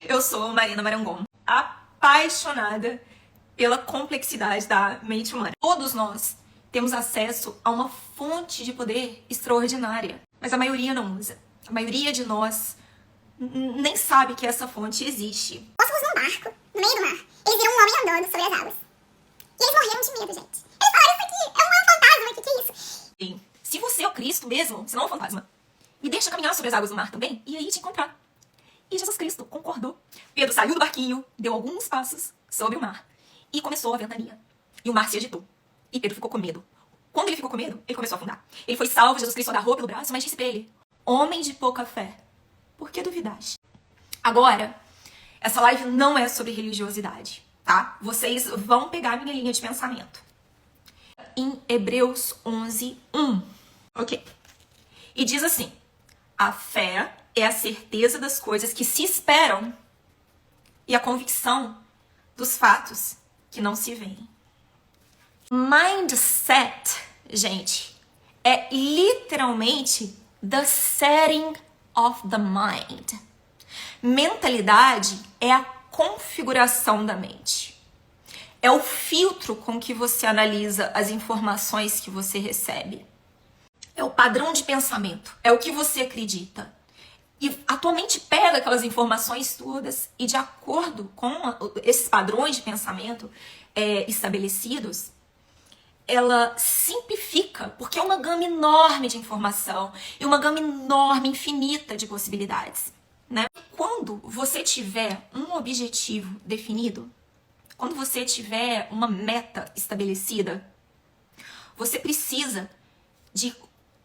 Eu sou Marina Marangon, apaixonada pela complexidade da mente humana. Todos nós temos acesso a uma fonte de poder extraordinária, mas a maioria não usa. A maioria de nós nem sabe que essa fonte existe. Fósforos num barco, no meio do mar. Eles viram um homem andando sobre as águas. E eles morreram de medo, gente. Eles falaram, isso aqui é um fantasma, que é isso? Bem, se você é o Cristo mesmo, você não é um fantasma, me deixa caminhar sobre as águas do mar também, e aí te encontrar. E Jesus Cristo concordou. Pedro saiu do barquinho, deu alguns passos sobre o mar e começou a ventania. E o mar se agitou. E Pedro ficou com medo. Quando ele ficou com medo, ele começou a afundar. Ele foi salvo, Jesus Cristo agarrou pelo braço, mas disse pra ele: homem de pouca fé, por que duvidaste? Agora, essa live não é sobre religiosidade, tá? Vocês vão pegar a minha linha de pensamento. Em Hebreus 11:1. Ok. E diz assim: a fé é a certeza das coisas que se esperam e a convicção dos fatos que não se veem. Mindset, gente, é literalmente the setting of the mind. Mentalidade é a configuração da mente. É o filtro com que você analisa as informações que você recebe. É o padrão de pensamento, é o que você acredita. E a tua mente pega aquelas informações todas e, de acordo com esses padrões de pensamento estabelecidos, ela simplifica, porque é uma gama enorme de informação e uma gama enorme, infinita de possibilidades, né? Quando você tiver um objetivo definido, quando você tiver uma meta estabelecida, você precisa de,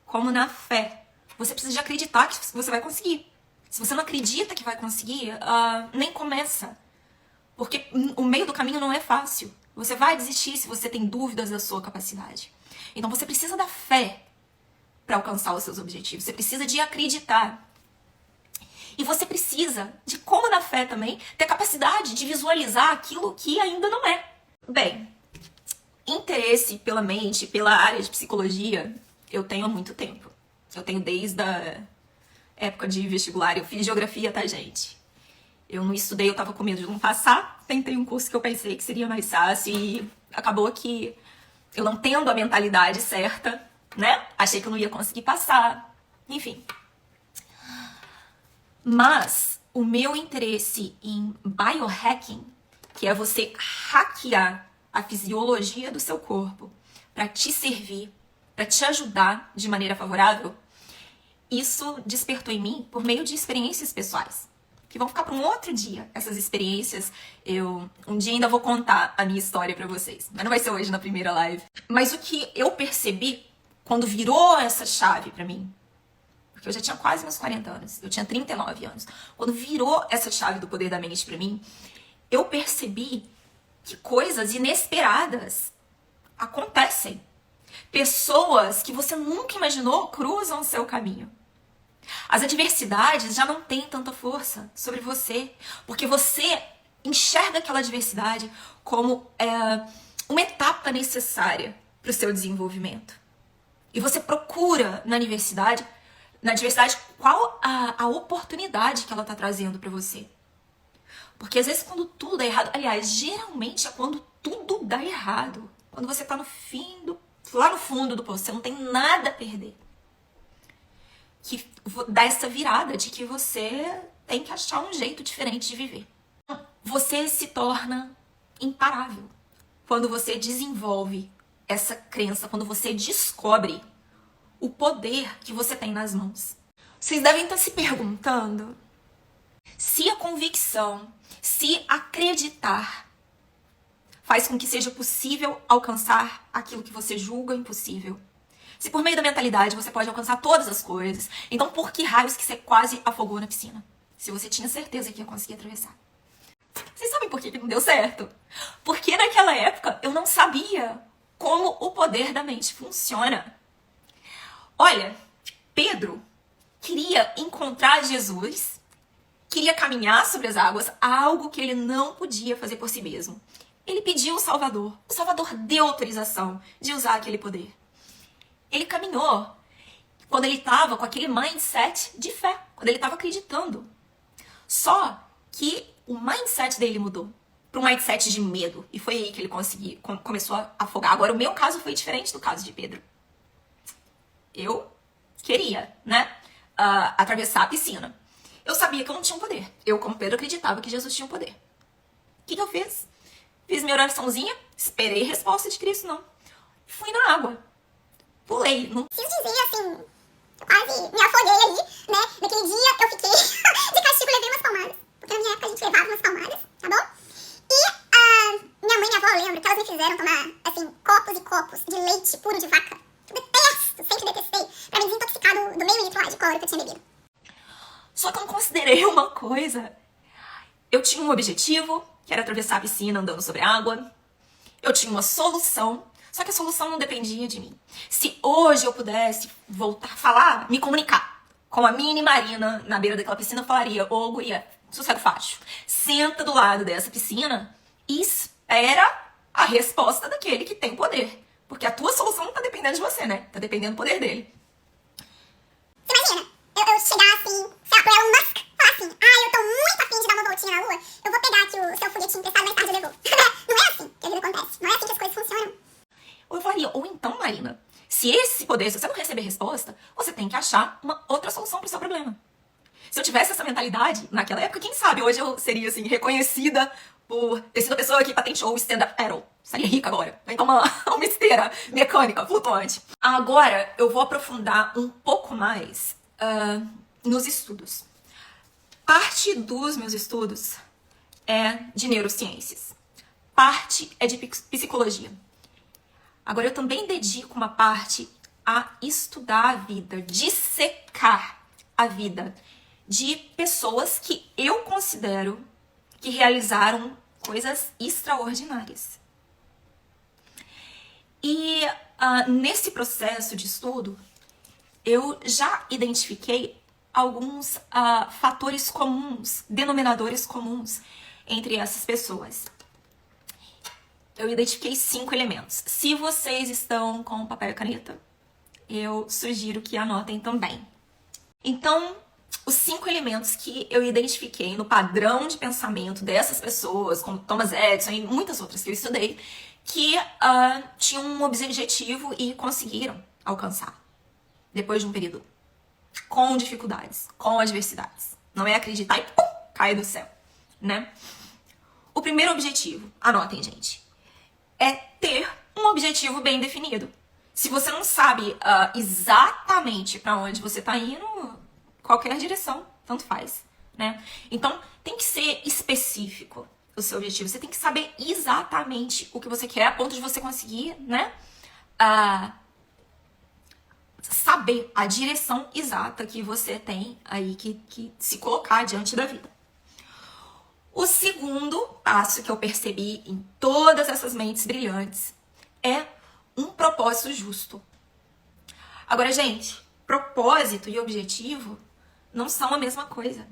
como na fé, você precisa de acreditar que você vai conseguir. Se você não acredita que vai conseguir, nem começa. Porque o meio do caminho não é fácil. Você vai desistir se você tem dúvidas da sua capacidade. Então você precisa da fé para alcançar os seus objetivos. Você precisa de acreditar. E você precisa de, como na fé também, ter capacidade de visualizar aquilo que ainda não é. Bem, interesse pela mente, pela área de psicologia, eu tenho há muito tempo. Eu tenho desde a época de vestibular. Eu fiz geografia, tá, gente? Eu não estudei, eu tava com medo de não passar. Tentei um curso que eu pensei que seria mais fácil e acabou que eu não tendo a mentalidade certa, né? Achei que eu não ia conseguir passar. Enfim. Mas o meu interesse em biohacking, que é você hackear a fisiologia do seu corpo para te servir, para te ajudar de maneira favorável, isso despertou em mim por meio de experiências pessoais, que vão ficar para um outro dia. Essas experiências, um dia ainda vou contar a minha história para vocês, mas não vai ser hoje na primeira live. Mas o que eu percebi quando virou essa chave para mim, porque eu já tinha quase meus 40 anos, eu tinha 39 anos, quando virou essa chave do poder da mente para mim, eu percebi que coisas inesperadas acontecem. Pessoas que você nunca imaginou cruzam o seu caminho. As adversidades já não têm tanta força sobre você, porque você enxerga aquela adversidade como uma etapa necessária para o seu desenvolvimento. E você procura na adversidade qual a oportunidade que ela está trazendo para você. Porque às vezes quando tudo dá errado, aliás, geralmente é quando tudo dá errado, quando você está lá no fundo do poço, você não tem nada a perder, que dá essa virada de que você tem que achar um jeito diferente de viver. Você se torna imparável quando você desenvolve essa crença, quando você descobre o poder que você tem nas mãos. Vocês devem estar se perguntando se a convicção, se acreditar faz com que seja possível alcançar aquilo que você julga impossível. Se por meio da mentalidade você pode alcançar todas as coisas, então por que raios que você quase afogou na piscina? Se você tinha certeza que ia conseguir atravessar. Vocês sabem por que não deu certo? Porque naquela época eu não sabia como o poder da mente funciona. Olha, Pedro queria encontrar Jesus, queria caminhar sobre as águas, algo que ele não podia fazer por si mesmo. Ele pediu o Salvador deu autorização de usar aquele poder. Ele caminhou quando ele estava com aquele mindset de fé, quando ele estava acreditando. Só que o mindset dele mudou para um mindset de medo. E foi aí que ele começou a afogar. Agora, o meu caso foi diferente do caso de Pedro. Eu queria, né, atravessar a piscina. Eu sabia que eu não tinha um poder. Eu, como Pedro, acreditava que Jesus tinha um poder. O que eu fiz? Fiz minha oraçãozinha, esperei resposta de Cristo, não. Fui na água. Pulei. Não Preciso dizer, assim, eu quase me afoguei ali, né? Naquele dia eu fiquei de castigo, levei umas palmadas. Porque na minha época a gente levava umas palmadas, tá bom? E minha mãe e minha avó, eu lembro que elas me fizeram tomar, assim, copos e copos de leite puro de vaca. Eu detesto, sempre detestei, pra me desintoxicar do meio litro lá de cloro que eu tinha bebido. Só que eu não considerei uma coisa. Eu tinha um objetivo, que era atravessar a piscina andando sobre a água. Eu tinha uma solução, só que a solução não dependia de mim. Se hoje eu pudesse voltar a falar, me comunicar com a Mini Marina na beira daquela piscina, eu falaria: ô, guria, sossego fácil, senta do lado dessa piscina e espera a resposta daquele que tem poder. Porque a tua solução não tá dependendo de você, né? Tá dependendo do poder dele. Você imagina, eu chegar assim, sei lá, pro Elon Musk, falar assim: eu tô muito afim de dar uma voltinha na Lua, eu vou pegar aqui o seu foguetinho emprestado, mais tarde eu devolvo. Não é assim que a vida acontece, não é assim que as coisas funcionam. Ou eu falaria: ou então, Marina, se esse poder, se você não receber resposta, você tem que achar uma outra solução pro seu problema. Se eu tivesse essa mentalidade naquela época, quem sabe hoje eu seria, assim, reconhecida por ter sido a pessoa que patenteou o stand-up paddle. Estaria rica agora. Então uma esteira mecânica, flutuante. Agora eu vou aprofundar um pouco mais nos estudos. Parte dos meus estudos é de neurociências. Parte é de psicologia. Agora eu também dedico uma parte a estudar a vida, dissecar a vida de pessoas que eu considero que realizaram coisas extraordinárias. E nesse processo de estudo, eu já identifiquei alguns fatores comuns, denominadores comuns entre essas pessoas. Eu identifiquei 5 elementos. Se vocês estão com papel e caneta, eu sugiro que anotem também. Então, os 5 elementos que eu identifiquei no padrão de pensamento dessas pessoas, como Thomas Edison e muitas outras que eu estudei, que tinham um objetivo e conseguiram alcançar depois de um período com dificuldades, com adversidades. Não é acreditar e pum, cai do céu, né? O primeiro objetivo, anotem, gente, é ter um objetivo bem definido. Se você não sabe exatamente para onde você está indo, qualquer direção, tanto faz, né? Então, tem que ser específico o seu objetivo. Você tem que saber exatamente o que você quer, a ponto de você conseguir, né? Saber a direção exata que você tem aí que se colocar diante da vida. O segundo passo que eu percebi em todas essas mentes brilhantes é um propósito justo. Agora, gente, propósito e objetivo não são a mesma coisa.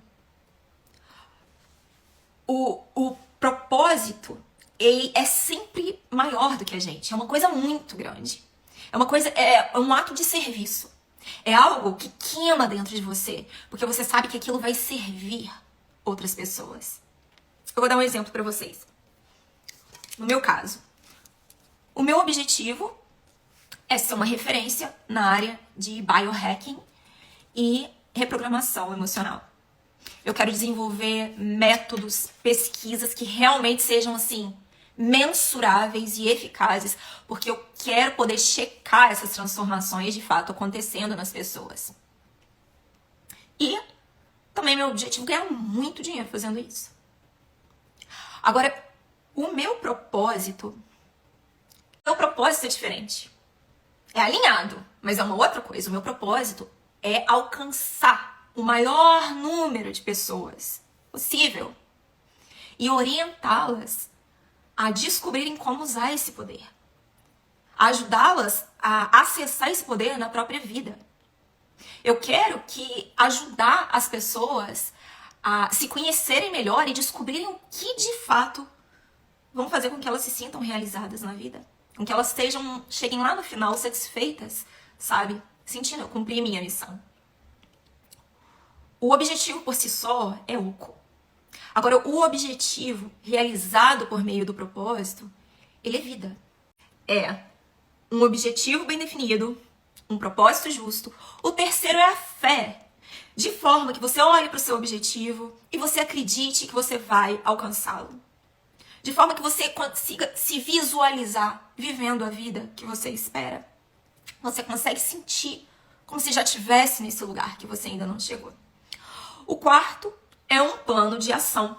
O propósito é sempre maior do que a gente. É uma coisa muito grande. É um ato de serviço. É algo que queima dentro de você, porque você sabe que aquilo vai servir outras pessoas. Eu vou dar um exemplo para vocês. No meu caso, o meu objetivo é ser uma referência na área de biohacking e reprogramação emocional. Eu quero desenvolver métodos, pesquisas que realmente sejam, assim, mensuráveis e eficazes, porque eu quero poder checar essas transformações de fato acontecendo nas pessoas. E também meu objetivo é ganhar muito dinheiro fazendo isso. Agora, o meu propósito é diferente. É alinhado, mas é uma outra coisa. O meu propósito é alcançar o maior número de pessoas possível e orientá-las a descobrirem como usar esse poder. Ajudá-las a acessar esse poder na própria vida. Eu quero ajudar as pessoas a se conhecerem melhor e descobrirem o que de fato vão fazer com que elas se sintam realizadas na vida. Com que elas cheguem lá no final satisfeitas, sabe? Sentindo, eu cumpri minha missão. O objetivo por si só é oco. Agora, o objetivo realizado por meio do propósito, ele é vida. É um objetivo bem definido, um propósito justo. O terceiro é a fé, de forma que você olhe para o seu objetivo e você acredite que você vai alcançá-lo. De forma que você consiga se visualizar vivendo a vida que você espera. Você consegue sentir como se já estivesse nesse lugar que você ainda não chegou. O quarto é um plano de ação,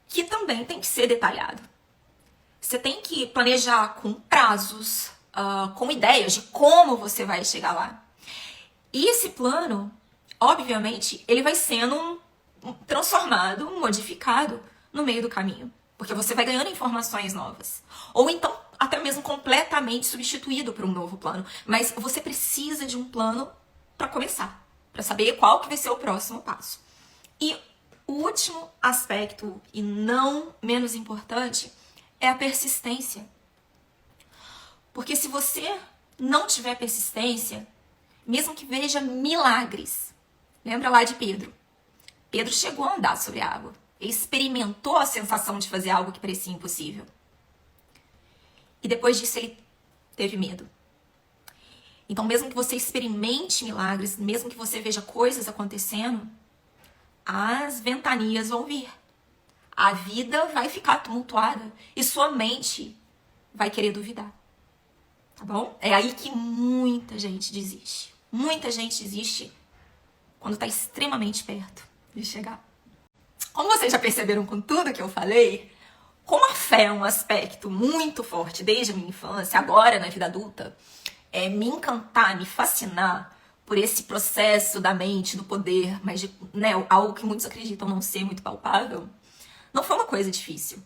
que também tem que ser detalhado. Você tem que planejar com prazos, com ideias de como você vai chegar lá. E esse plano, obviamente, ele vai sendo transformado, modificado no meio do caminho. Porque você vai ganhando informações novas. Ou então, até mesmo completamente substituído por um novo plano. Mas você precisa de um plano para começar. Para saber qual que vai ser o próximo passo. E o último aspecto, e não menos importante, é a persistência. Porque se você não tiver persistência, mesmo que veja milagres, lembra lá de Pedro? Pedro chegou a andar sobre a água. Ele experimentou a sensação de fazer algo que parecia impossível. E depois disso ele teve medo. Então, mesmo que você experimente milagres, mesmo que você veja coisas acontecendo, as ventanias vão vir. A vida vai ficar tumultuada e sua mente vai querer duvidar. Tá bom? É aí que muita gente desiste. Muita gente desiste quando está extremamente perto de chegar. Como vocês já perceberam com tudo que eu falei, como a fé é um aspecto muito forte desde a minha infância, agora na vida adulta, é me encantar, me fascinar por esse processo da mente, do poder, mas de, algo que muitos acreditam não ser muito palpável, não foi uma coisa difícil.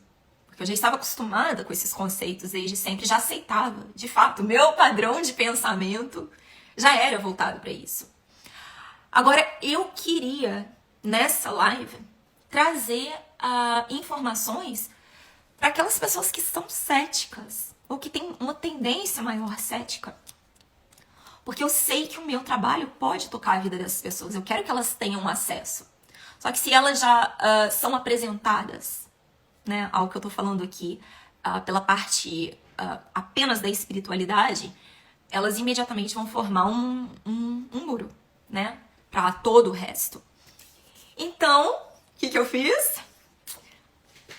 Porque eu já estava acostumada com esses conceitos desde sempre, já aceitava. De fato, o meu padrão de pensamento já era voltado para isso. Agora, eu queria, nessa live, trazer informações para aquelas pessoas que são céticas ou que têm uma tendência maior cética. Porque eu sei que o meu trabalho pode tocar a vida dessas pessoas. Eu quero que elas tenham acesso. Só que se elas já são apresentadas, né, ao que eu tô falando aqui, pela parte apenas da espiritualidade, elas imediatamente vão formar um muro, né, para todo o resto. Então, o que eu fiz?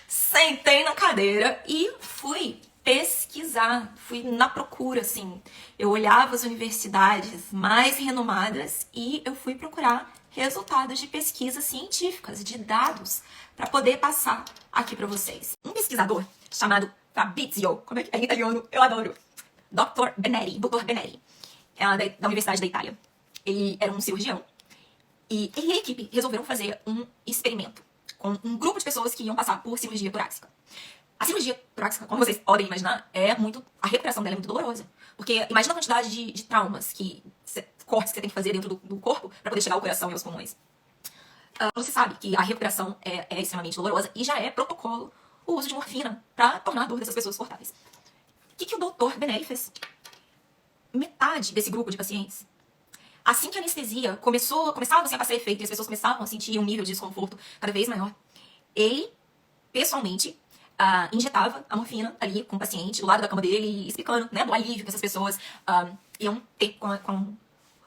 Sentei na cadeira e fui pesquisar, fui na procura, assim. Eu olhava as universidades mais renomadas e eu fui procurar resultados de pesquisas científicas, de dados, para poder passar aqui para vocês. Um pesquisador chamado Fabrizio, como é que é em italiano? Eu adoro. Dr. Beneri, da Universidade da Itália. Ele era um cirurgião e ele e a equipe resolveram fazer um experimento com um grupo de pessoas que iam passar por cirurgia torácica. A cirurgia torácica, como vocês podem imaginar, a recuperação dela é muito dolorosa. Porque imagina a quantidade de traumas, cortes que você tem que fazer dentro do corpo para poder chegar ao coração e aos pulmões. Você sabe que a recuperação é extremamente dolorosa e já é protocolo o uso de morfina para tornar a dor dessas pessoas suportáveis. O que o Dr. Beneri fez? Metade desse grupo de pacientes, assim que a anestesia começava a passar efeito e as pessoas começavam a sentir um nível de desconforto cada vez maior, ele, pessoalmente, injetava a morfina ali com o paciente, do lado da cama dele, explicando, né, do alívio que essas pessoas iam ter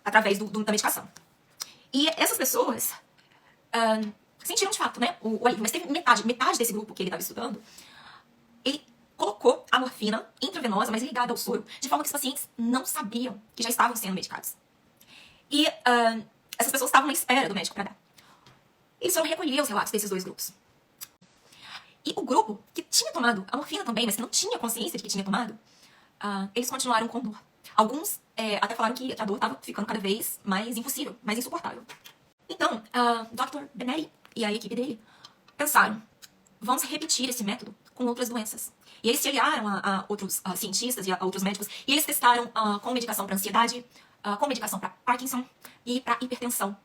através da medicação. E essas pessoas sentiram de fato, né, o alívio, mas teve metade desse grupo que ele estava estudando, ele colocou a morfina intravenosa, mas ligada ao soro, de forma que os pacientes não sabiam que já estavam sendo medicados. E essas pessoas estavam na espera do médico para dar. Eles foram recolher os relatos desses dois grupos. E o grupo que tinha tomado a morfina também, mas que não tinha consciência de que tinha tomado, eles continuaram com dor. Alguns até falaram que a dor estava ficando cada vez mais impossível, mais insuportável. Então, Dr. Beneri e a equipe dele pensaram, vamos repetir esse método com outras doenças. E eles se aliaram a outros cientistas e a outros médicos, e eles testaram com medicação para ansiedade, com medicação para Parkinson e para hipertensão.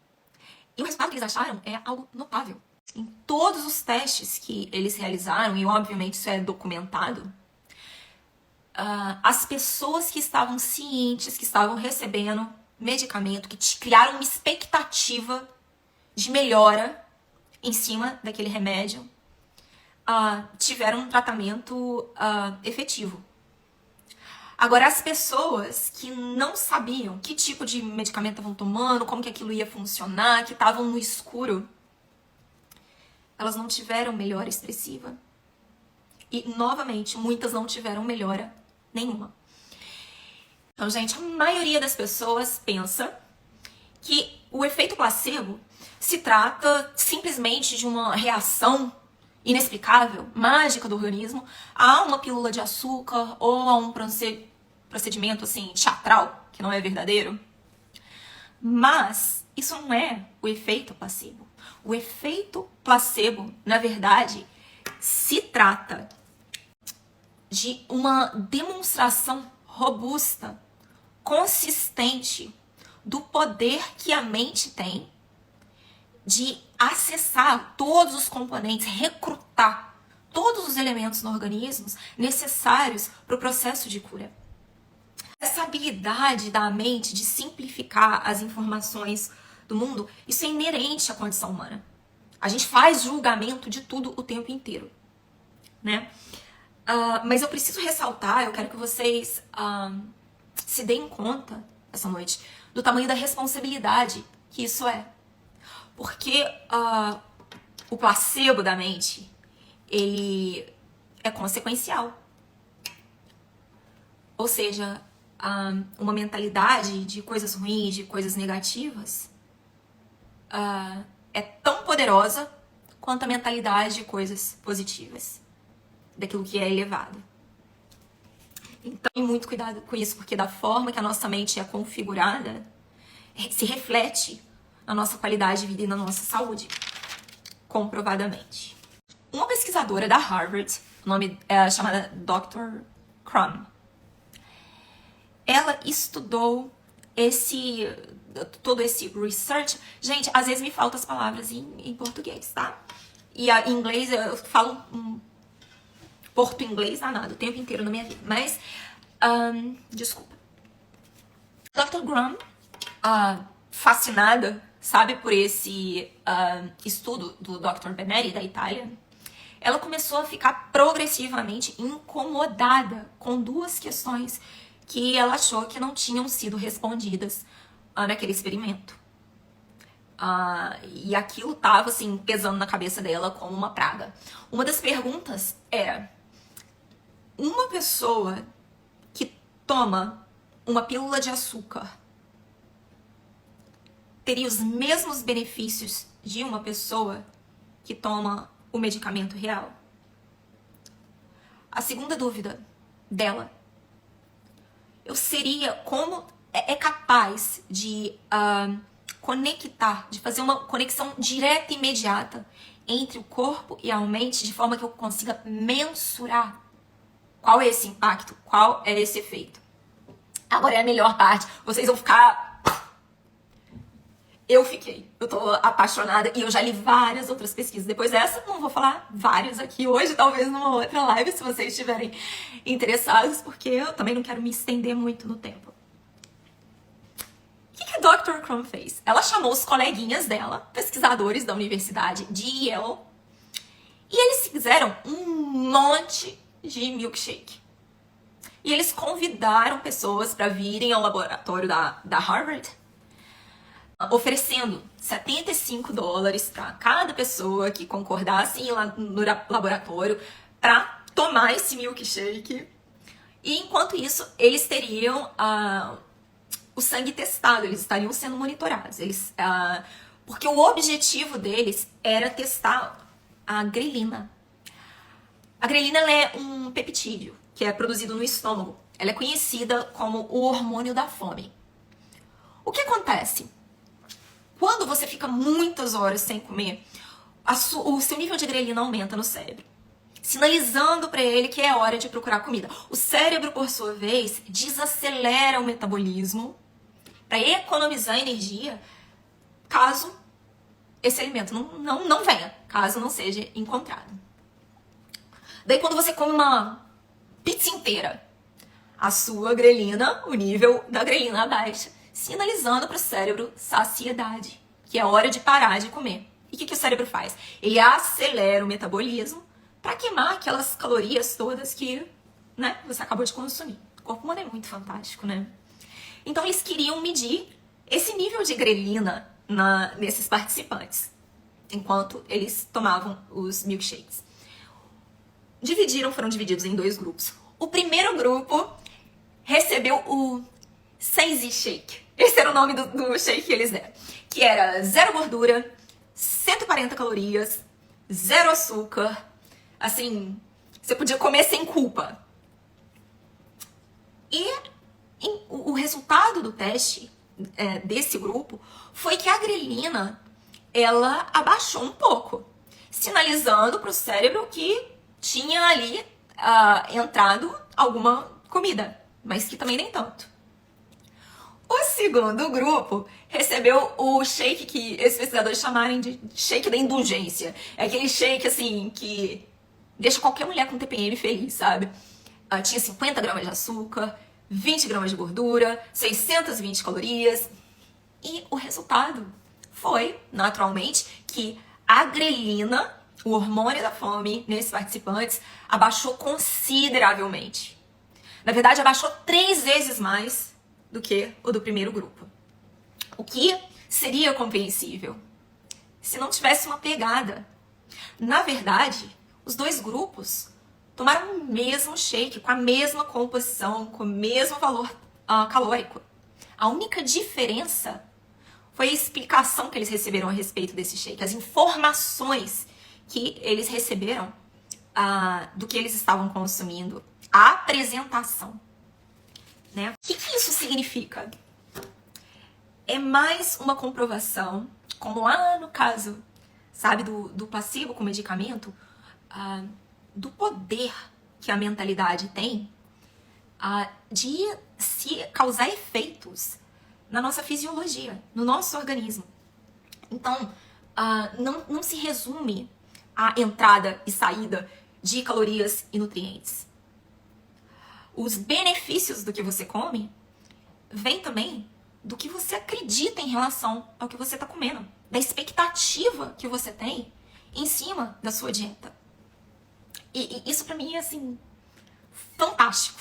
E o resultado que eles acharam é algo notável. Em todos os testes que eles realizaram, e obviamente isso é documentado, as pessoas que estavam cientes, que estavam recebendo medicamento, que criaram uma expectativa de melhora em cima daquele remédio tiveram um tratamento efetivo. Agora, as pessoas que não sabiam que tipo de medicamento estavam tomando, como que aquilo ia funcionar, que estavam no escuro, elas não tiveram melhora expressiva. E, novamente, muitas não tiveram melhora nenhuma. Então, gente, a maioria das pessoas pensa que o efeito placebo se trata simplesmente de uma reação inexplicável, mágica do organismo, a uma pílula de açúcar ou a um procedimento assim teatral, que não é verdadeiro. Mas isso não é o efeito placebo. O efeito placebo, na verdade, se trata de uma demonstração robusta, consistente do poder que a mente tem de acessar todos os componentes, recrutar todos os elementos no organismo necessários para o processo de cura. Essa habilidade da mente de simplificar as informações do mundo, isso é inerente à condição humana. A gente faz julgamento de tudo o tempo inteiro, né? Mas eu preciso ressaltar, eu quero que vocês se deem conta essa noite do tamanho da responsabilidade que isso é. Porque o placebo da mente, ele é consequencial. Ou seja, uma mentalidade de coisas ruins, de coisas negativas, é tão poderosa quanto a mentalidade de coisas positivas, daquilo que é elevado. Então, tenha muito cuidado com isso, porque da forma que a nossa mente é configurada, se reflete na nossa qualidade de vida e na nossa saúde, comprovadamente. Uma pesquisadora da Harvard, o nome é chamada Dr. Crum, ela estudou todo esse research. Gente, às vezes me faltam as palavras em português, tá? E em inglês eu falo porto-inglês danado o tempo inteiro na minha vida. Mas, desculpa. Dr. Crum, fascinada, sabe, por esse estudo do Dr. Benetti, da Itália, ela começou a ficar progressivamente incomodada com duas questões que ela achou que não tinham sido respondidas naquele experimento. E aquilo estava assim, pesando na cabeça dela como uma praga. Uma das perguntas era: uma pessoa que toma uma pílula de açúcar teria os mesmos benefícios de uma pessoa que toma o medicamento real? A segunda dúvida dela: eu seria, como é capaz de conectar, de fazer uma conexão direta e imediata entre o corpo e a mente, de forma que eu consiga mensurar qual é esse impacto, qual é esse efeito? Agora é a melhor parte, vocês vão ficar... Eu tô apaixonada e eu já li várias outras pesquisas. Depois dessa, não vou falar várias aqui hoje, talvez numa outra live, se vocês estiverem interessados, porque eu também não quero me estender muito no tempo. O que a Dr. Crum fez? Ela chamou os coleguinhas dela, pesquisadores da Universidade de Yale, e eles fizeram um monte de milkshake. E eles convidaram pessoas para virem ao laboratório da Harvard, oferecendo $75 para cada pessoa que concordasse em ir lá no laboratório para tomar esse milkshake. E enquanto isso, eles teriam o sangue testado, eles estariam sendo monitorados. Porque o objetivo deles era testar a grelina. A grelina ela é um peptídeo que é produzido no estômago. Ela é conhecida como o hormônio da fome. O que acontece? Quando você fica muitas horas sem comer, o seu nível de grelina aumenta no cérebro, sinalizando para ele que é hora de procurar comida. O cérebro, por sua vez, desacelera o metabolismo para economizar energia caso esse alimento não venha, caso não seja encontrado. Daí, quando você come uma pizza inteira, a sua grelina, o nível da grelina abaixa, sinalizando para o cérebro saciedade, que é hora de parar de comer. E o que o cérebro faz? Ele acelera o metabolismo para queimar aquelas calorias todas que, né, você acabou de consumir. O corpo humano é muito fantástico, né? Então eles queriam medir esse nível de grelina nesses participantes, enquanto eles tomavam os milkshakes. Foram divididos em 2 grupos. O primeiro grupo recebeu o Sensei Shake. Esse era o nome do shake que eles deram. Que era 0 gordura, 140 calorias, 0 açúcar. Assim, você podia comer sem culpa. E o resultado do teste desse grupo foi que a grelina, ela abaixou um pouco, sinalizando para o cérebro que tinha ali entrado alguma comida, mas que também nem tanto. O segundo grupo recebeu o shake que esses pesquisadores chamarem de shake da indulgência. É aquele shake, assim, que deixa qualquer mulher com TPM feliz, sabe? Tinha 50 gramas de açúcar, 20 gramas de gordura, 620 calorias. E o resultado foi, naturalmente, que a grelina, o hormônio da fome, nesses participantes, abaixou consideravelmente. Na verdade, abaixou 3 vezes mais do que o do primeiro grupo. O que seria compreensível se não tivesse uma pegada. Na verdade, os 2 grupos tomaram o mesmo shake, com a mesma composição, com o mesmo valor calórico. A única diferença foi a explicação que eles receberam a respeito desse shake, as informações que eles receberam do que eles estavam consumindo, a apresentação. Né? O que isso significa? É mais uma comprovação, como lá no caso, sabe, do placebo com medicamento, do poder que a mentalidade tem de se causar efeitos na nossa fisiologia, no nosso organismo. Então, não se resume a entrada e saída de calorias e nutrientes. Os benefícios do que você come vêm também do que você acredita em relação ao que você está comendo, da expectativa que você tem em cima da sua dieta. E isso pra mim é, assim, fantástico.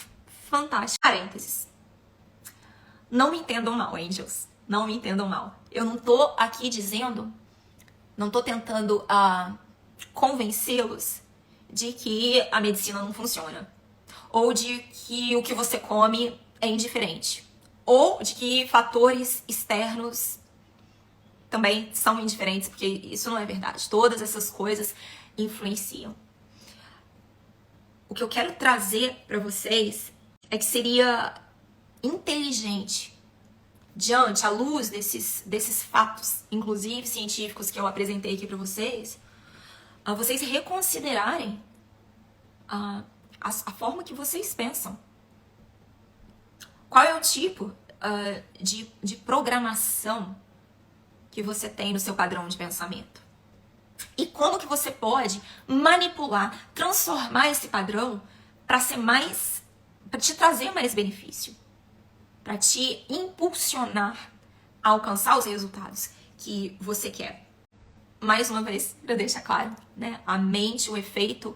Fantástico. Parênteses. Não me entendam mal, angels. Não me entendam mal. Eu não tô aqui dizendo, não tô tentando convencê-los de que a medicina não funciona. Ou de que o que você come é indiferente. Ou de que fatores externos também são indiferentes, porque isso não é verdade. Todas essas coisas influenciam. O que eu quero trazer para vocês é que seria inteligente, diante, à luz desses fatos, inclusive científicos que eu apresentei aqui para vocês, vocês reconsiderarem a forma que vocês pensam. Qual é o tipo de programação que você tem no seu padrão de pensamento? E como que você pode manipular, transformar esse padrão para te trazer mais benefício, para te impulsionar a alcançar os resultados que você quer. Mais uma vez, para deixar claro, né? A mente, o efeito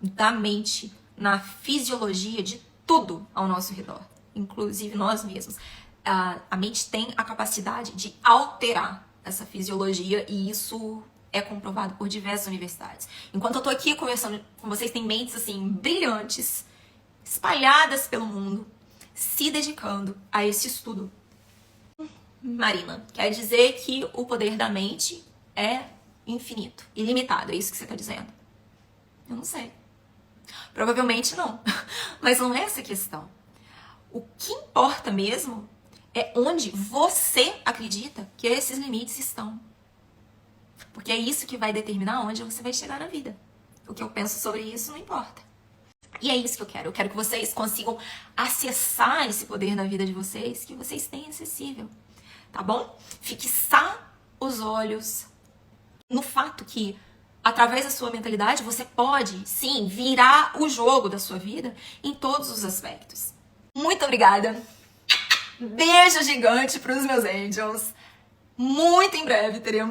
da mente na fisiologia de tudo ao nosso redor, inclusive nós mesmos. A mente tem a capacidade de alterar essa fisiologia e isso é comprovado por diversas universidades. Enquanto eu tô aqui conversando com vocês, tem mentes assim brilhantes, espalhadas pelo mundo, se dedicando a esse estudo. Marina, quer dizer que o poder da mente é infinito, ilimitado, é isso que você tá dizendo? Eu não sei. Provavelmente não. Mas não é essa a questão. O que importa mesmo é onde você acredita que esses limites estão. Porque é isso que vai determinar onde você vai chegar na vida. O que eu penso sobre isso não importa. E é isso que eu quero. Eu quero que vocês consigam acessar esse poder na vida de vocês, que vocês têm acessível. Tá bom? Fixar os olhos no fato que, através da sua mentalidade, você pode, sim, virar o jogo da sua vida em todos os aspectos. Muito obrigada. Beijo gigante para os meus angels. Muito em breve teremos